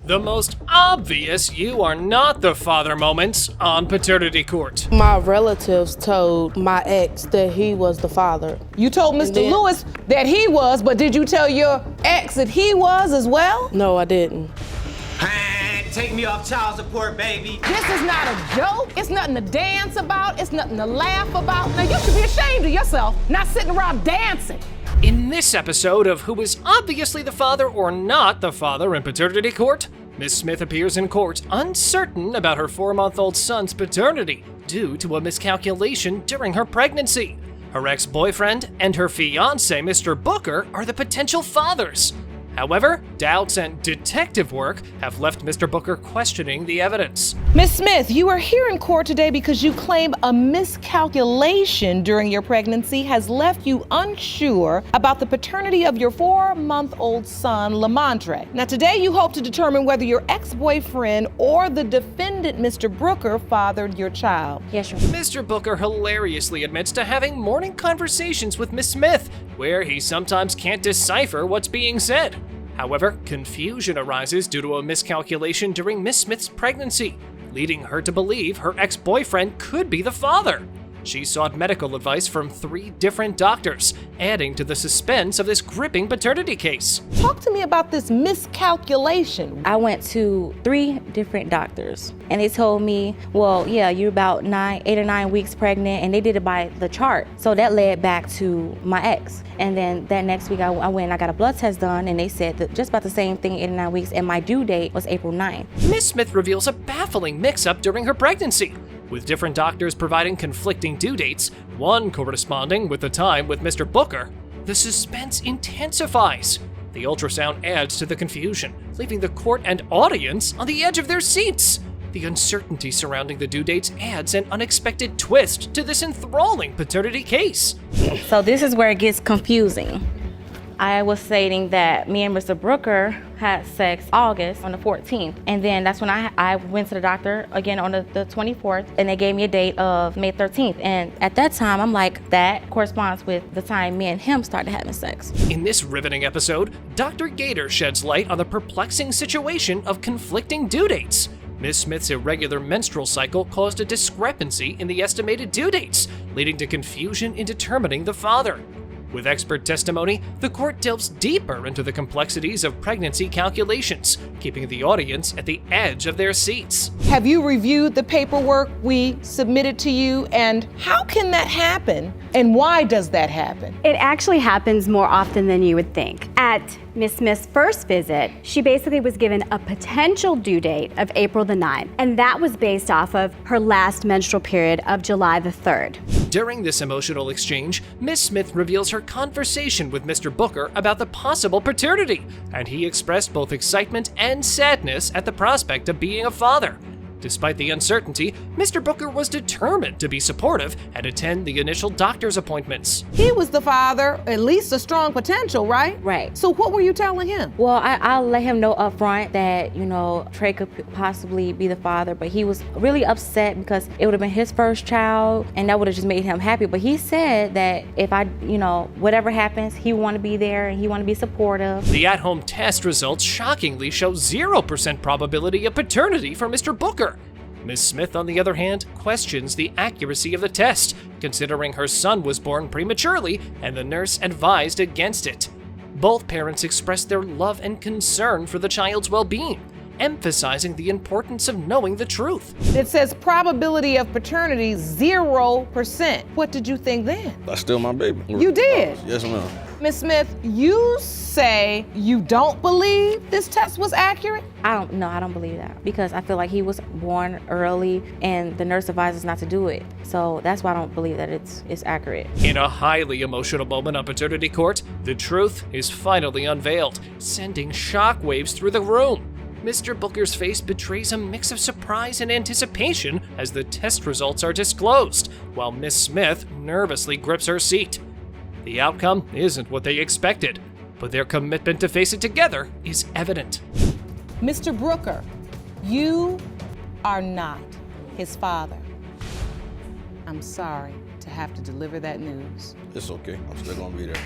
The most obvious you are not the father moments on paternity court. My relatives told my ex that he was the father. You told Mr. Lewis that he was, but did you tell your ex that he was as well? No, I didn't. Take me off child support, baby. This is not a joke. It's nothing to dance about. It's nothing to laugh about. Now you should be ashamed of yourself, not sitting around dancing. In this episode of Who is Obviously the Father or Not the Father in Paternity Court, Miss Smith appears in court uncertain about her 4-month-old son's paternity due to a miscalculation during her pregnancy. Her ex-boyfriend and her fiancé, Mr. Booker, are the potential fathers. However, doubts and detective work have left Mr. Booker questioning the evidence. Miss Smith, you are here in court today because you claim a miscalculation during your pregnancy has left you unsure about the paternity of your 4-month-old son, Lamontre. Now today you hope to determine whether your ex-boyfriend or the defendant, Mr. Booker, fathered your child. Yes, sir. Mr. Booker hilariously admits to having morning conversations with Miss Smith, where he sometimes can't decipher what's being said. However, confusion arises due to a miscalculation during Miss Smith's pregnancy, leading her to believe her ex-boyfriend could be the father. She sought medical advice from 3 different doctors, adding to the suspense of this gripping paternity case. Talk to me about this miscalculation. I went to 3 different doctors and they told me, well, yeah, you're about 8 or 9 weeks pregnant, and they did it by the chart. So that led back to my ex. And then that next week I went and I got a blood test done, and they said that just about the same thing, 8 or 9 weeks, and my due date was April 9th. Miss Smith reveals a baffling mix-up during her pregnancy, with different doctors providing conflicting due dates, one corresponding with the time with Mr. Booker. The suspense intensifies. The ultrasound adds to the confusion, leaving the court and audience on the edge of their seats. The uncertainty surrounding the due dates adds an unexpected twist to this enthralling paternity case. So this is where it gets confusing. I was stating that me and Mr. Booker had sex August on the 14th. And then that's when I went to the doctor again on the 24th, and they gave me a date of May 13th. And at that time, I'm like, that corresponds with the time me and him started having sex. In this riveting episode, Dr. Gator sheds light on the perplexing situation of conflicting due dates. Miss Smith's irregular menstrual cycle caused a discrepancy in the estimated due dates, leading to confusion in determining the father. With expert testimony, the court delves deeper into the complexities of pregnancy calculations, keeping the audience at the edge of their seats. Have you reviewed the paperwork we submitted to you, and how can that happen, and why does that happen? It actually happens more often than you would think. At Miss Smith's first visit, she basically was given a potential due date of April the 9th, and that was based off of her last menstrual period of July the 3rd. During this emotional exchange, Miss Smith reveals her conversation with Mr. Booker about the possible paternity, and he expressed both excitement and sadness at the prospect of being a father. Despite the uncertainty, Mr. Booker was determined to be supportive and attend the initial doctor's appointments. He was the father, at least a strong potential, right? Right. So what were you telling him? Well, I'll let him know up front that, Trey could possibly be the father, but he was really upset because it would have been his first child, and that would have just made him happy. But he said that if whatever happens, he want to be there and he want to be supportive. The at-home test results shockingly show 0% probability of paternity for Mr. Booker. Miss Smith, on the other hand, questions the accuracy of the test, considering her son was born prematurely and the nurse advised against it. Both parents expressed their love and concern for the child's well-being, emphasizing the importance of knowing the truth. It says probability of paternity 0%. What did you think then? That's still my baby. You did? Yes, ma'am. Miss Smith, you say you don't believe this test was accurate? I don't believe that, because I feel like he was born early and the nurse advised us not to do it. So that's why I don't believe that it's accurate. In a highly emotional moment on paternity court, the truth is finally unveiled, sending shockwaves through the room. Mr. Booker's face betrays a mix of surprise and anticipation as the test results are disclosed, while Miss Smith nervously grips her seat. The outcome isn't what they expected, but their commitment to face it together is evident. Mr. Booker, you are not his father. I'm sorry to have to deliver that news. It's okay. I'm still gonna be there.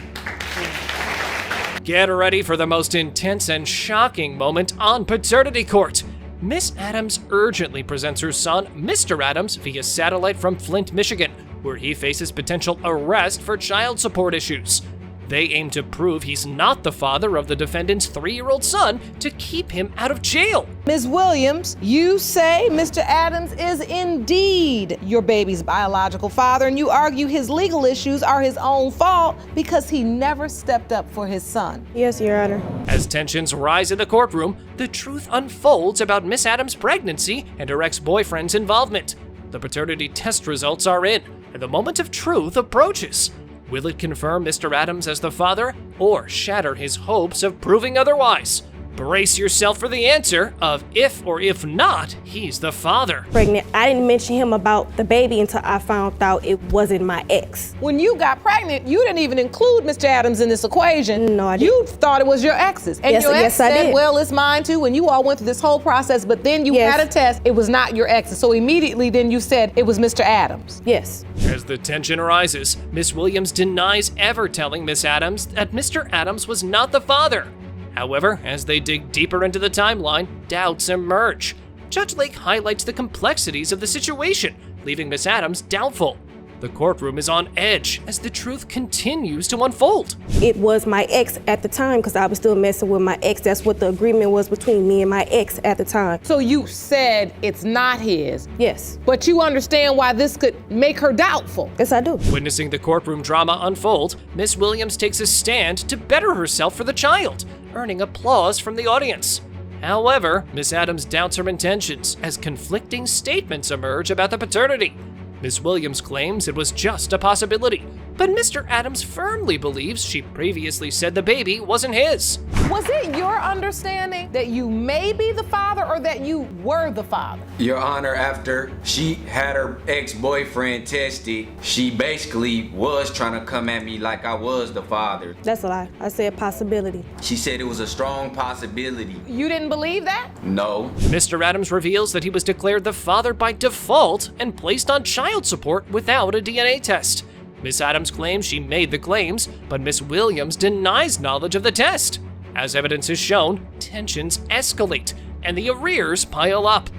Get ready for the most intense and shocking moment on paternity court. Miss Adams urgently presents her son, Mr. Adams, via satellite from Flint, Michigan, where he faces potential arrest for child support issues. They aim to prove he's not the father of the defendant's 3-year-old son to keep him out of jail. Ms. Williams, you say Mr. Adams is indeed your baby's biological father, and you argue his legal issues are his own fault because he never stepped up for his son. Yes, Your Honor. As tensions rise in the courtroom, the truth unfolds about Miss Adams' pregnancy and her ex-boyfriend's involvement. The paternity test results are in, and the moment of truth approaches. Will it confirm Mr. Adams as the father, or shatter his hopes of proving otherwise? Brace yourself for the answer of if or if not he's the father. Pregnant. I didn't mention him about the baby until I found out it wasn't my ex. When you got pregnant, you didn't even include Mr. Adams in this equation. No, I didn't. You thought it was your ex's. And Yes, your ex yes, I said, did. well, it's mine too, and you all went through this whole process, but then you Yes. had a test, it was not your ex's. So immediately then you said it was Mr. Adams. Yes. As the tension rises, Miss Williams denies ever telling Miss Adams that Mr. Adams was not the father. However, as they dig deeper into the timeline, doubts emerge. Judge Lake highlights the complexities of the situation, leaving Miss Adams doubtful. The courtroom is on edge as the truth continues to unfold. It was my ex at the time because I was still messing with my ex. That's what the agreement was between me and my ex at the time. So you said it's not his, Yes. but you understand why this could make her doubtful. Yes, I do. Witnessing the courtroom drama unfold, Miss Williams takes a stand to better herself for the child, earning applause from the audience. However, Miss Adams doubts her intentions as conflicting statements emerge about the paternity. Miss Williams claims it was just a possibility, but Mr. Adams firmly believes she previously said the baby wasn't his. Was it your understanding that you may be the father or that you were the father? Your Honor, after she had her ex-boyfriend tested, she basically was trying to come at me like I was the father. That's a lie. I said possibility. She said it was a strong possibility. You didn't believe that? No. Mr. Adams reveals that he was declared the father by default and placed on child support without a DNA test. Miss Adams claims she made the claims, but Miss Williams denies knowledge of the test. As evidence is shown, tensions escalate and the arrears pile up.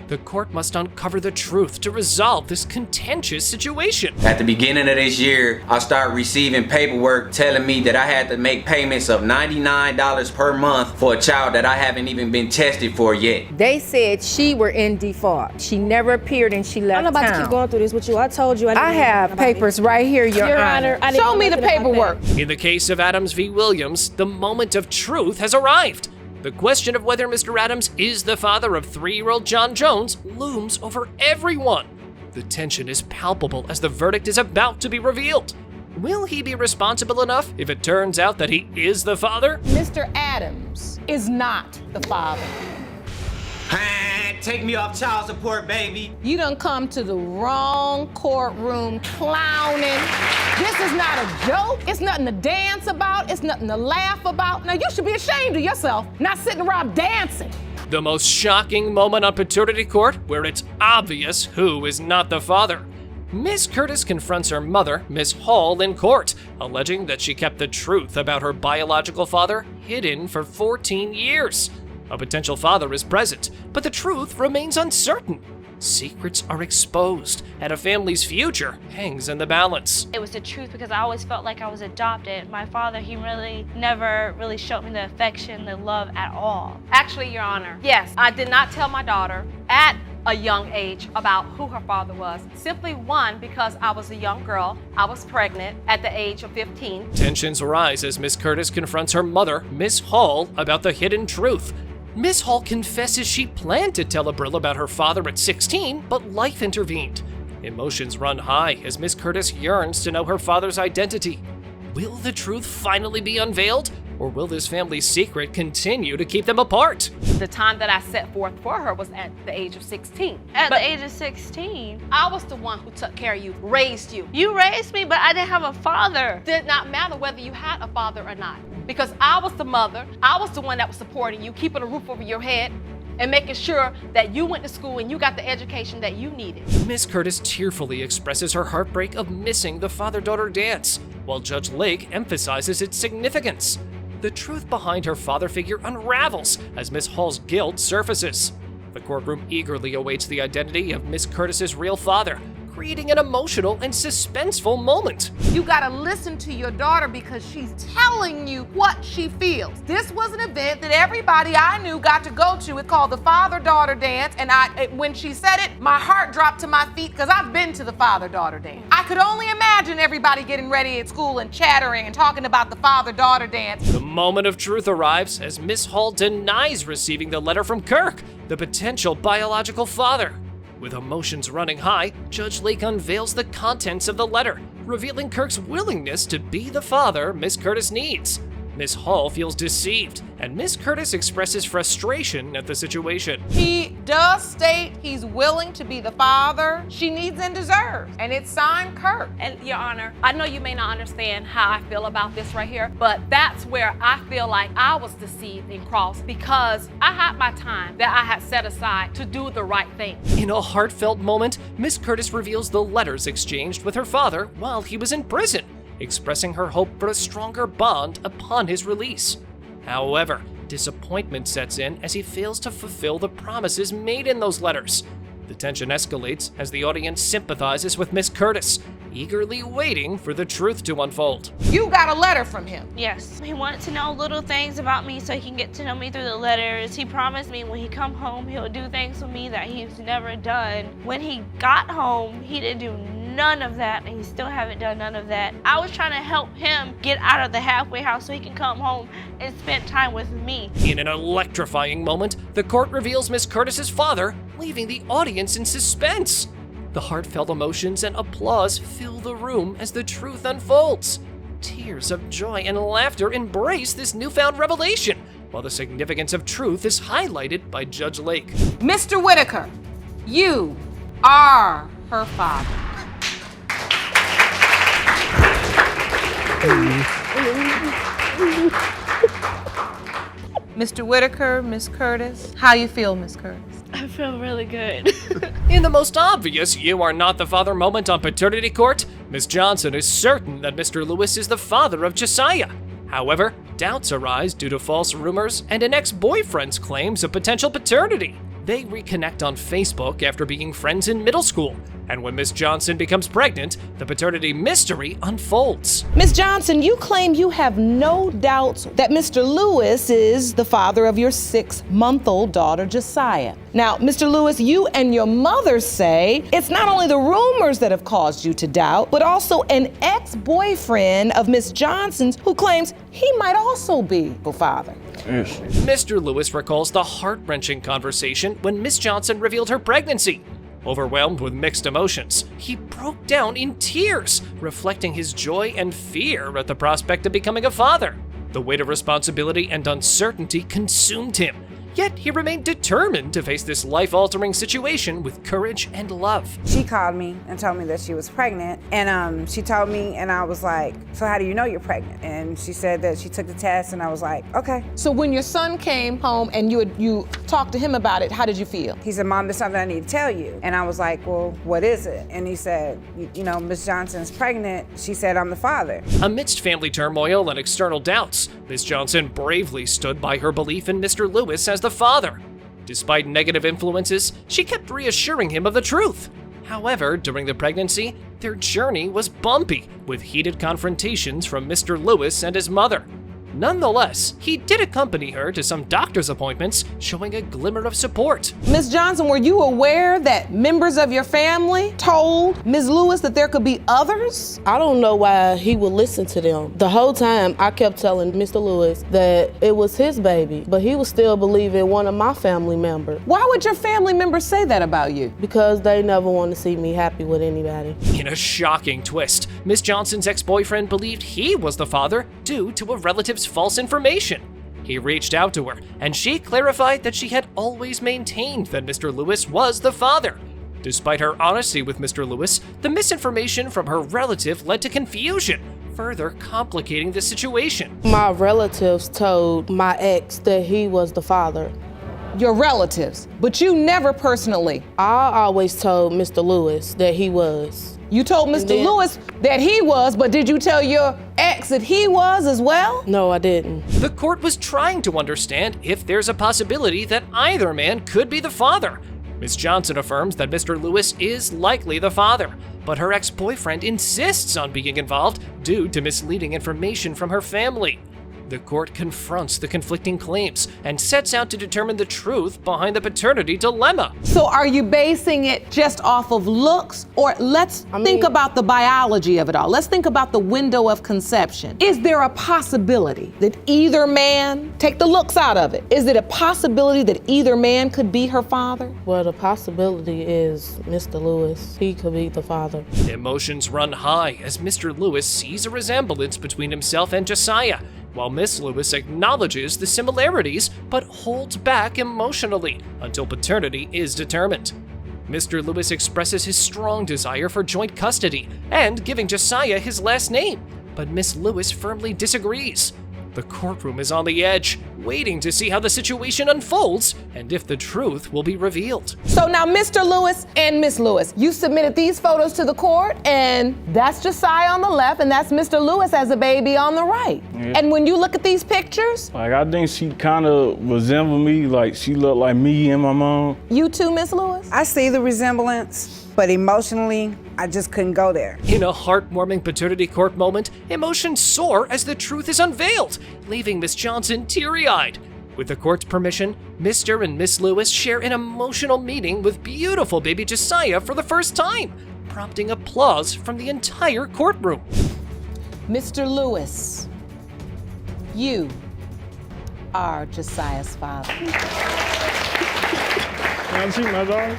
The court must uncover the truth to resolve this contentious situation. At the beginning of this year, I started receiving paperwork telling me that I had to make payments of $99 per month for a child that I haven't even been tested for yet. They said she were in default. She never appeared and she left I'm not about to keep town. going through this with you. I told you I didn't I know have nothing about papers right here, Your Honor. I didn't Show know me the nothing about paperwork. that. In the case of Adams v. Williams, the moment of truth has arrived. The question of whether Mr. Adams is the father of 3-year-old John Jones looms over everyone. The tension is palpable as the verdict is about to be revealed. Will he be responsible enough if it turns out that he is the father? Mr. Adams is not the father. Take me off child support, baby. You done come to the wrong courtroom clowning. This is not a joke. It's nothing to dance about. It's nothing to laugh about. Now, you should be ashamed of yourself, not sitting around dancing. The most shocking moment on paternity court where it's obvious who is not the father. Miss Curtis confronts her mother, Miss Hall, in court, alleging that she kept the truth about her biological father hidden for 14 years. A potential father is present, but the truth remains uncertain. Secrets are exposed, and a family's future hangs in the balance. It was the truth because I always felt like I was adopted. My father, he really never really showed me the affection, the love at all. Actually, Your Honor, yes, I did not tell my daughter at a young age about who her father was. Simply one, because I was a young girl. I was pregnant at the age of 15. Tensions rise as Miss Curtis confronts her mother, Miss Hall, about the hidden truth. Miss Hall confesses she planned to tell Abril about her father at 16, but life intervened. Emotions run high as Miss Curtis yearns to know her father's identity. Will the truth finally be unveiled, or will this family's secret continue to keep them apart? The time that I set forth for her was at the age of 16. At But the age of 16, I was the one who took care of you, raised you. you raised me, but I didn't have a father. Did not matter whether you had a father or not, because I was the mother. I was the one that was supporting you, keeping a roof over your head, and making sure that you went to school and you got the education that you needed. Miss Curtis tearfully expresses her heartbreak of missing the father-daughter dance, while Judge Lake emphasizes its significance. the truth behind her father figure unravels as Miss Hall's guilt surfaces. The courtroom eagerly awaits the identity of Miss Curtis's real father, creating an emotional and suspenseful moment. You gotta listen to your daughter because she's telling you what she feels. This was an event that everybody I knew got to go to. It's called the father-daughter dance, and when she said it, my heart dropped to my feet because I've been to the father-daughter dance. I could only imagine everybody getting ready at school and chattering and talking about the father-daughter dance. The moment of truth arrives as Miss Hall denies receiving the letter from Kirk, the potential biological father. With emotions running high, Judge Lake unveils the contents of the letter, revealing Kirk's willingness to be the father Miss Curtis needs. Miss Hall feels deceived, and Miss Curtis expresses frustration at the situation. He does state he's willing to be the father she needs and deserves, and it's signed Kirk. And Your Honor, I know you may not understand how I feel about this right here, but that's where I feel like I was deceived and crossed because I had my time that I had set aside to do the right thing. In a heartfelt moment, Miss Curtis reveals the letters exchanged with her father while he was in prison, expressing her hope for a stronger bond upon his release. However, disappointment sets in as he fails to fulfill the promises made in those letters. The tension escalates as the audience sympathizes with Miss Curtis, eagerly waiting for the truth to unfold. You got a letter from him. Yes. He wanted to know little things about me so he can get to know me through the letters. He promised me when he come home, he'll do things for me that he's never done. When he got home, he didn't do none of that, and he still haven't done none of that. I was trying to help him get out of the halfway house so he can come home and spend time with me. In an electrifying moment, the court reveals Miss Curtis's father, leaving the audience in suspense. The heartfelt emotions and applause fill the room as the truth unfolds. Tears of joy and laughter embrace this newfound revelation, while the significance of truth is highlighted by Judge Lake. Mr. Whitaker, you are her father. Mr. Whitaker, Miss Curtis, how you feel, Miss Curtis? I feel really good. In the most obvious "you are not the father" moment on paternity court, Miss Johnson is certain that Mr. Lewis is the father of Josiah. However, doubts arise due to false rumors and an ex-boyfriend's claims of potential paternity. They reconnect on Facebook after being friends in middle school, and when Miss Johnson becomes pregnant, the paternity mystery unfolds. Miss Johnson, you claim you have no doubts that Mr. Lewis is the father of your 6-month-old daughter, Josiah. Now, Mr. Lewis, you and your mother say it's not only the rumors that have caused you to doubt, but also an ex-boyfriend of Miss Johnson's who claims he might also be the father. Mr. Lewis recalls the heart-wrenching conversation when Miss Johnson revealed her pregnancy. Overwhelmed with mixed emotions, he broke down in tears, reflecting his joy and fear at the prospect of becoming a father. The weight of responsibility and uncertainty consumed him, yet he remained determined to face this life-altering situation with courage and love. She called me and told me that she was pregnant, and she told me, and I was like, so how do you know you're pregnant? And she said that she took the test, and I was like, okay. So when your son came home and you talked to him about it, how did you feel? He said, Mom, there's something I need to tell you. And I was like, well, what is it? And he said, you know, Miss Johnson's pregnant. She said, I'm the father. Amidst family turmoil and external doubts, Miss Johnson bravely stood by her belief in Mr. Lewis as the father. Despite negative influences, she kept reassuring him of the truth. However, during the pregnancy, their journey was bumpy, with heated confrontations from Mr. Lewis and his mother. Nonetheless, he did accompany her to some doctor's appointments, showing a glimmer of support. Miss Johnson, were you aware that members of your family told Ms. Lewis that there could be others? I don't know why he would listen to them. The whole time I kept telling Mr. Lewis that it was his baby, but he was still believing one of my family members. Why would your family members say that about you? Because they never want to see me happy with anybody. In a shocking twist, Miss Johnson's ex-boyfriend believed he was the father due to a relative's false information. He reached out to her, and she clarified that she had always maintained that Mr. Lewis was the father. Despite her honesty with Mr. Lewis, the misinformation from her relative led to confusion, further complicating the situation. My relatives told my ex that he was the father. Your relatives, but you never personally? I always told Mr. Lewis that he was. You told Mr. Lewis that he was, but did you tell your ex that he was as well? No, I didn't. The court was trying to understand if there's a possibility that either man could be the father. Ms. Johnson affirms that Mr. Lewis is likely the father, but her ex-boyfriend insists on being involved due to misleading information from her family. The court confronts the conflicting claims and sets out to determine the truth behind the paternity dilemma. So are you basing it just off of looks? Or let's think about the biology of it all. Let's think about the window of conception. Is there a possibility that either man, take the looks out of it, is it a possibility that either man could be her father? Well, the possibility is Mr. Lewis. He could be the father. Emotions run high as Mr. Lewis sees a resemblance between himself and Josiah, while Miss Lewis acknowledges the similarities but holds back emotionally until paternity is determined. Mr. Lewis expresses his strong desire for joint custody and giving Josiah his last name, but Miss Lewis firmly disagrees. The courtroom is on the edge, waiting to see how the situation unfolds and if the truth will be revealed. So now Mr. Lewis and Miss Lewis, you submitted these photos to the court, and that's Josiah on the left and that's Mr. Lewis as a baby on the right. Yeah. And when you look at these pictures, Like, I think she kind of resembled me, like she looked like me and my mom. you too, Miss Lewis? I see the resemblance, but emotionally, I just couldn't go there. In a heartwarming paternity court moment, emotions soar as the truth is unveiled, leaving Miss Johnson teary-eyed. With the court's permission, Mr. and Miss Lewis share an emotional meeting with beautiful baby Josiah for the first time, prompting applause from the entire courtroom. Mr. Lewis, you are Josiah's father. Can I see my daughter?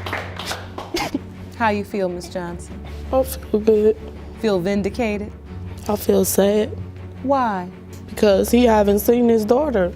How you feel, Miss Johnson? I feel good. Feel vindicated? I feel sad Why? because he haven't seen his daughter.